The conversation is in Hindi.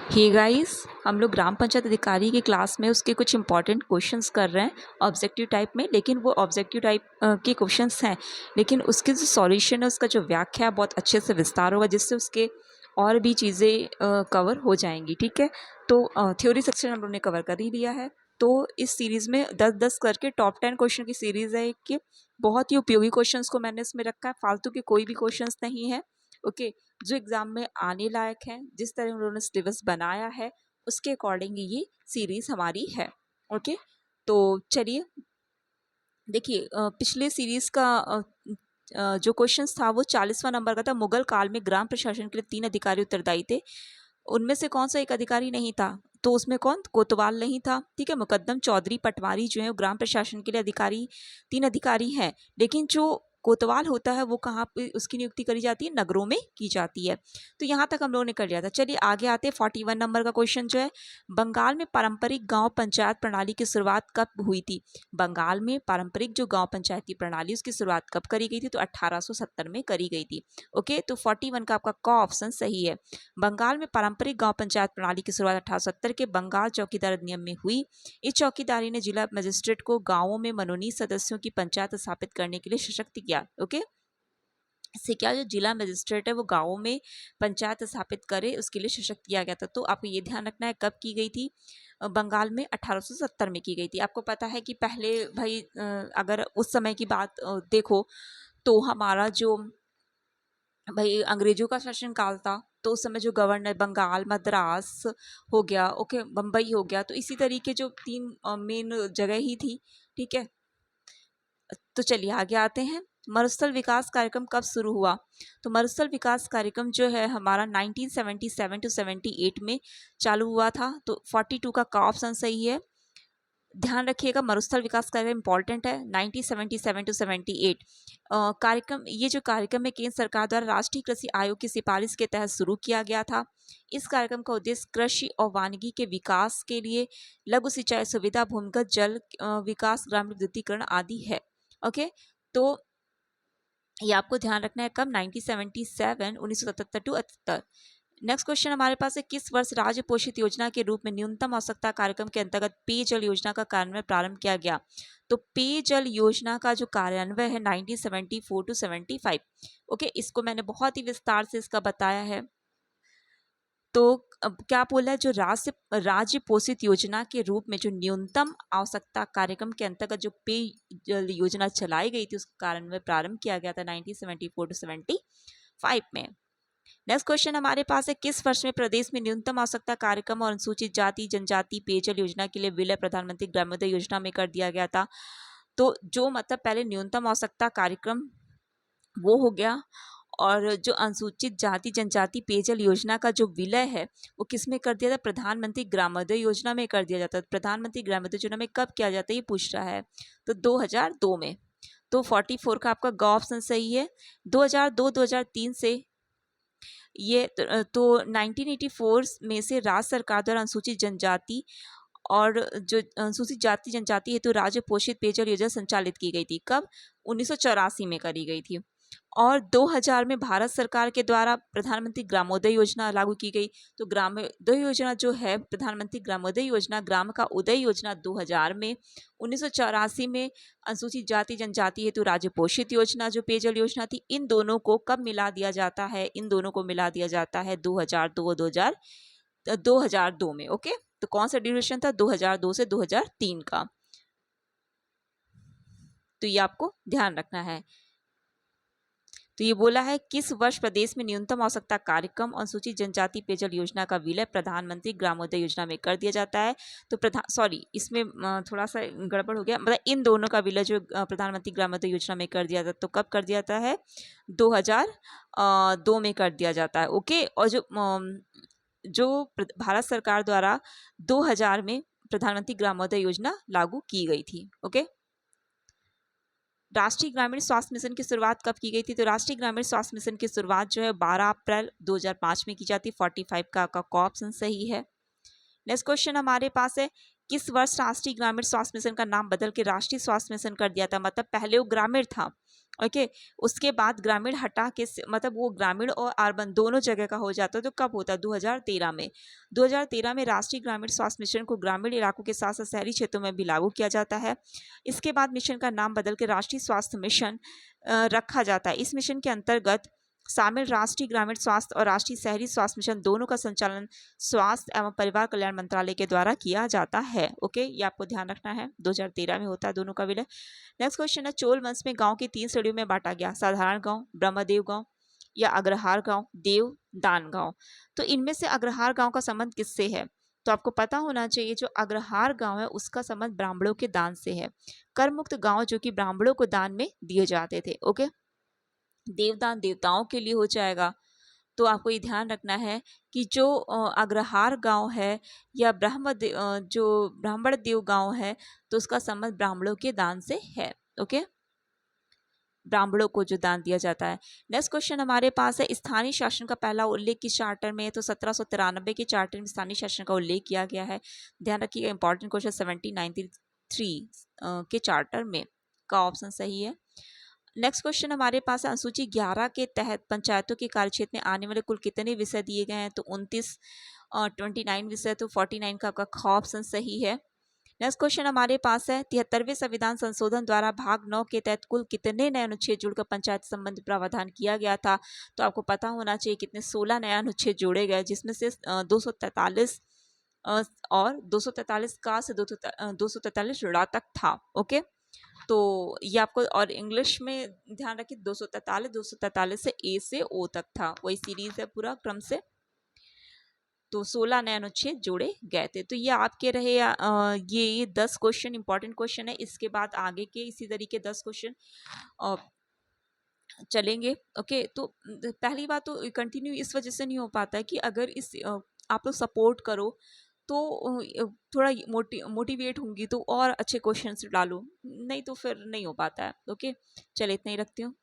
हे गाइस, हम लोग ग्राम पंचायत अधिकारी की क्लास में उसके कुछ इंपॉर्टेंट क्वेश्चंस कर रहे हैं ऑब्जेक्टिव टाइप में। लेकिन वो ऑब्जेक्टिव टाइप के क्वेश्चंस हैं, लेकिन उसके जो सॉल्यूशन है, उसका जो व्याख्या है बहुत अच्छे से विस्तार होगा, जिससे उसके और भी चीज़ें कवर हो जाएंगी। ठीक है, तो थ्योरी सेक्शन हम लोग ने कवर कर ही लिया है। तो इस सीरीज़ में 10-10 करके टॉप 10 क्वेश्चन की सीरीज़ है कि बहुत ही उपयोगी क्वेश्चंस को मैंने इसमें रखा है, फालतू के कोई भी क्वेश्चंस नहीं है। ओके, जो एग्ज़ाम में आने लायक हैं, जिस तरह उन्होंने सिलेबस बनाया है उसके अकॉर्डिंग ये सीरीज़ हमारी है। ओके, तो चलिए देखिए, पिछले सीरीज़ का जो क्वेश्चंस था वो 40वां नंबर का था। मुगल काल में ग्राम प्रशासन के लिए 3 अधिकारी उत्तरदायी थे, उनमें से कौन सा एक अधिकारी नहीं था? तो उसमें कौन? कोतवाल नहीं था। ठीक है, मुकद्दम, चौधरी, पटवारी जो है वो ग्राम प्रशासन के लिए अधिकारी 3 अधिकारी हैं। लेकिन जो कोतवाल होता है वो कहाँ पे उसकी नियुक्ति करी जाती है? नगरों में की जाती है। तो यहाँ तक हम लोगों ने कर लिया था। चलिए आगे आते हैं। 41 नंबर का क्वेश्चन जो है, बंगाल में पारंपरिक गांव पंचायत प्रणाली की शुरुआत कब हुई थी? बंगाल में पारंपरिक जो गांव पंचायती प्रणाली उसकी शुरुआत कब करी गई थी? तो 1870 में करी गई थी। ओके, तो 41 का आपका क ऑप्शन सही है। बंगाल में पारंपरिक गांव पंचायत प्रणाली की शुरुआत 1870 के बंगाल चौकीदार अधिनियम में हुई। इस चौकीदारी ने जिला मजिस्ट्रेट को गांवों में मनोनीत सदस्यों की पंचायत स्थापित करने के लिए सशक्त किया। ओके, इससे क्या, जो जिला मजिस्ट्रेट है वो गांवों में पंचायत स्थापित करे, उसके लिए सशक्त किया गया था। तो आपको ये ध्यान रखना है कब की गई थी। बंगाल में 1870 में की गई थी। आपको पता है कि पहले भाई अगर उस समय की बात देखो तो हमारा जो भाई अंग्रेजों का शासन काल था, तो उस समय जो गवर्नर बंगाल, मद्रास हो गया, ओके, बम्बई हो गया, तो इसी तरीके जो 3 मेन जगह ही थी। ठीक है, तो चलिए आगे आते हैं। मरुस्थल विकास कार्यक्रम कब शुरू हुआ? तो मरुस्थल विकास कार्यक्रम जो है हमारा 1977 टू 78 में चालू हुआ था। तो 42 का ऑप्शन सही है। ध्यान रखिएगा, मरुस्थल विकास कार्यक्रम इंपॉर्टेंट है। 1977 टू 78 कार्यक्रम, ये जो कार्यक्रम है केंद्र सरकार द्वारा राष्ट्रीय कृषि आयोग की सिफारिश के तहत शुरू किया गया था। इस कार्यक्रम का उद्देश्य कृषि और वानिकी के विकास के लिए लघु सिंचाई सुविधा, भूमिगत जल विकास, ग्रामीण विद्युतीकरण आदि है। ओके, तो ये आपको ध्यान रखना है कब? 1977, 1977 टू 78। नेक्स्ट क्वेश्चन हमारे पास है, किस वर्ष राज्य पोषित योजना के रूप में न्यूनतम आवश्यकता कार्यक्रम के अंतर्गत पेयजल योजना का कार्यान्वयन प्रारंभ किया गया? तो पेयजल योजना का जो कार्यान्वयन है 1974 टू 75। ओके, इसको मैंने बहुत ही विस्तार से इसका बताया है। तो अब क्या बोला है, जो राज्य पोषित योजना के रूप में जो न्यूनतम आवश्यकता कार्यक्रम के अंतर्गत जो पेयजल योजना चलाई गई थी उसका कार्यान्वयन प्रारंभ किया गया था 1974 टू 75 में। नेक्स्ट क्वेश्चन हमारे पास है, किस वर्ष में प्रदेश में न्यूनतम आवश्यकता कार्यक्रम और अनुसूचित जाति जनजाति पेयजल योजना के लिए विलय प्रधानमंत्री ग्रामोदय योजना में कर दिया गया था? तो जो मतलब पहले न्यूनतम आवश्यकता कार्यक्रम वो हो गया, और जो अनुसूचित जाति जनजाति पेयजल योजना का जो विलय है वो किस में कर दिया था? प्रधानमंत्री ग्रामोदय योजना में कर दिया जाता है। प्रधानमंत्री ग्रामोदय योजना में कब किया जाता है ये पूछ रहा है, तो 2002 में। तो 44 का आपका ग ऑप्शन सही है। 2002-2003 से ये तो 1984 में से राज्य सरकार द्वारा अनुसूचित जनजाति और जो अनुसूचित जाति जनजाति हेतु राज्य पोषित पेयजल योजना संचालित की गई थी। कब? 1984 में करी गई थी। और 2000 में भारत सरकार के द्वारा प्रधानमंत्री ग्रामोदय योजना लागू की गई। तो ग्रामोदय योजना जो है, प्रधानमंत्री ग्रामोदय योजना, ग्राम का उदय योजना 2000 में। 1984 में अनुसूचित जाति जनजाति हेतु राज्य पोषित योजना जो पेयजल योजना थी। इन दोनों को कब मिला दिया जाता है? इन दोनों को मिला दिया जाता है 2002 में। ओके, तो कौन सा ड्यूरेशन था? 2002 से 2003 का। तो ये आपको ध्यान रखना है। तो ये बोला है, किस वर्ष प्रदेश में न्यूनतम आवश्यकता कार्यक्रम और अनुसूचित जनजाति पेयजल योजना का विलय प्रधानमंत्री ग्रामोदय योजना में कर दिया जाता है? तो इसमें थोड़ा सा गड़बड़ हो गया, मतलब इन दोनों का विलय जो प्रधानमंत्री ग्रामोदय योजना में कर दिया था, तो कब कर दिया जाता है? 2002 में कर दिया जाता है। ओके, और जो भारत सरकार द्वारा 2000 में प्रधानमंत्री ग्रामोदय योजना लागू की गई थी। ओके, राष्ट्रीय ग्रामीण स्वास्थ्य मिशन की शुरुआत कब की गई थी? तो राष्ट्रीय ग्रामीण स्वास्थ्य मिशन की शुरुआत जो है 12 अप्रैल 2005 में की जाती है। 45 का ऑप्शन सही है। नेक्स्ट क्वेश्चन हमारे पास है, किस वर्ष राष्ट्रीय ग्रामीण स्वास्थ्य मिशन का नाम बदल के राष्ट्रीय स्वास्थ्य मिशन कर दिया था? मतलब पहले वो ग्रामीण था, ओके। उसके बाद ग्रामीण हटा के मतलब वो ग्रामीण और अर्बन दोनों जगह का हो जाता है। तो कब होता है? 2013 में। 2013 में राष्ट्रीय ग्रामीण स्वास्थ्य मिशन को ग्रामीण इलाकों के साथ साथ शहरी क्षेत्रों में भी लागू किया जाता है। इसके बाद मिशन का नाम बदल के राष्ट्रीय स्वास्थ्य मिशन रखा जाता है। इस मिशन के अंतर्गत शामिल राष्ट्रीय ग्रामीण स्वास्थ्य और राष्ट्रीय शहरी स्वास्थ्य मिशन दोनों का संचालन स्वास्थ्य एवं परिवार कल्याण मंत्रालय के द्वारा किया जाता है। ओके, ये आपको ध्यान रखना है। 2013 में होता है दोनों का विलय। नेक्स्ट क्वेश्चन है, चोल वंश में गांव की 3 श्रेणियों में बांटा गया, साधारण गांव, ब्रह्मदेव गांव या अग्रहार गांव, देव दान गांव। तो इनमें से अग्रहार गांव का संबंध किससे है? तो आपको पता होना चाहिए, जो अग्रहार गांव है उसका संबंध ब्राह्मणों के दान से है। कर मुक्त गांव जो कि ब्राह्मणों को दान में दिए जाते थे। ओके, देवदान देवताओं के लिए हो जाएगा। तो आपको ये ध्यान रखना है कि जो अग्रहार गांव है या जो ब्राह्मण देव गांव है, तो उसका संबंध ब्राह्मणों के दान से है। ओके, ब्राह्मणों को जो दान दिया जाता है। नेक्स्ट क्वेश्चन हमारे पास है, स्थानीय शासन का पहला उल्लेख किस चार्टर में है? तो 1793 के चार्टर में स्थानीय शासन का उल्लेख किया गया है। ध्यान रखिएगा, इंपॉर्टेंट क्वेश्चन 1793 के चार्टर में का ऑप्शन सही है। नेक्स्ट क्वेश्चन हमारे पास है, अनुसूची 11 के तहत पंचायतों के कार्यक्षेत्र में आने वाले कुल कितने विषय दिए गए हैं? तो 29 29 विषय, तो 49 का आपका ख ऑप्शन सही है। नेक्स्ट क्वेश्चन हमारे पास है, 73वें संविधान संशोधन द्वारा भाग 9 के तहत कुल कितने नए अनुच्छेद जुड़कर पंचायत संबंधी प्रावधान किया गया था? तो आपको पता होना चाहिए कितने 16 नए अनुच्छेद जोड़े गए, जिसमें से 243 और 243 का से 243 ऋणा तक था। ओके, तो ये आपको, और इंग्लिश में ध्यान रखिए 243 से ए से ओ तक था, वही सीरीज है पूरा क्रम से। तो 16 नए अनुच्छेद जोड़े गए थे। तो ये आपके रहे ये 10 क्वेश्चन इंपॉर्टेंट क्वेश्चन है। इसके बाद आगे के इसी तरीके 10 क्वेश्चन चलेंगे। ओके, तो पहली बात तो कंटिन्यू इस वजह से नहीं हो पाता है कि अगर इस आप लोग सपोर्ट करो तो थोड़ा मोटिवेट होंगी तो और अच्छे क्वेश्चंस डालो, नहीं तो फिर नहीं हो पाता है। ओके, चलिए इतना ही रखती हूँ।